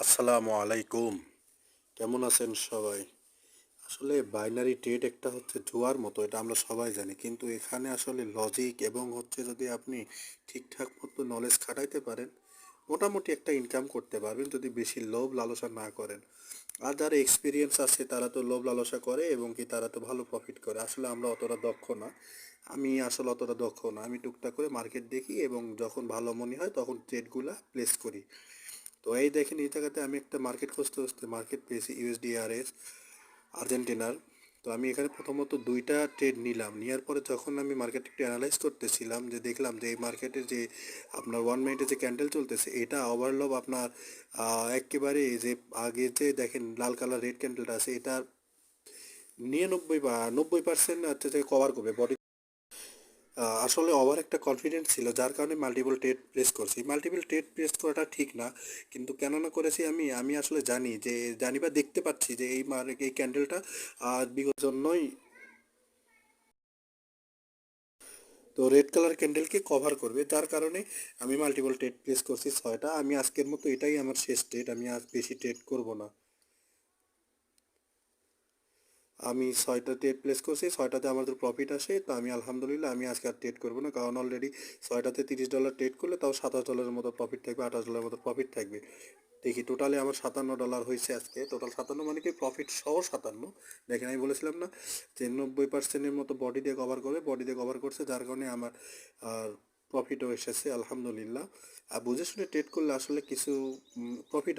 আসসালামু আলাইকুম। কেমন আছেন সবাই? আসলে বাইনারি ট্রেড একটা হচ্ছে জুয়ার মতো, এটা আমরা সবাই জানি। কিন্তু এখানে আসলে লজিক এবং হচ্ছে যদি আপনি ঠিকঠাক মতো নলেজ খাটাইতে পারেন, মোটামুটি একটা ইনকাম করতে পারবেন যদি বেশি লোভ লালসা না করেন। আর যারা এক্সপিরিয়েন্স আছে তারা তো লোভ লালসা করে এবং কি তারা তো ভালো প্রফিট করে। আসলে আমরা অতটা দক্ষ না। আমি আসলে অতটা দক্ষ না। আমি টুকটাক করে মার্কেট দেখি এবং যখন ভালো মনে হয় তখন ট্রেডগুলা প্লেস করি। তো এই দেখেন এই জায়গাতে আমি একটা মার্কেট খুঁজতে খুঁজতে মার্কেট পেয়েছি ইউএসডিআরএস আর্জেন্টিনার। তো আমি এখানে প্রথমত দুইটা ট্রেড নিলাম, নেওয়ার পরে যখন আমি মার্কেট একটু অ্যানালাইজ করতেছিলাম যে দেখলাম যে এই মার্কেটে যে আপনার 1 মিনিটে যে ক্যান্ডেল চলতেছে এটা ওভারলপ আপনার একেবারে যে আগে যে দেখেন লাল কালার রেড ক্যান্ডেলটা আছে এটা 90% হচ্ছে যে কভার করবে বডি। আসলে ওভার একটা কনফিডেন্স ছিল যার কারণে মাল্টিপল ট্রেড প্রেস করছি। মাল্টিপল ট্রেড প্রেস করাটা ঠিক না, কিন্তু কেন না করেছি আমি আসলে জানি বা দেখতে পাচ্ছি যে এই ক্যান্ডেলটা বিগত জন্যই তো রেড কালার ক্যান্ডেলকে কভার করবে, যার কারণে আমি মাল্টিপল ট্রেড প্লেস করছি 6টা। আমি আজকের মতো এটাই আমার শেষ ট্রেড, আমি আজ বেশি ট্রেড করব না। আমি 6টা ট্রেড প্লেস করছি, 6টাতে আমাদের প্রফিট আসে, তো আমি আলহামদুলিল্লাহ আমি আজকে আর ট্রেড করবো না, কারণ অলরেডি 6টাতে $30 ট্রেড করলে তাও $27 মতো প্রফিট থাকবে, $28 মতো প্রফিট থাকবে। দেখি টোটালি আমার $57 হয়েছে আজকে, টোটাল 57 মানে কি প্রফিট সহ 57। দেখেন আমি বলেছিলাম না যে 90%-এর মতো বডি দিয়ে কভার করবে, বডি দিয়ে কভার করছে, যার কারণে আমার আর প্রফিটও এসেছে আলহামদুলিল্লাহ। আর বুঝে শুনে ট্রেড করলে আসলে কিছু প্রফিট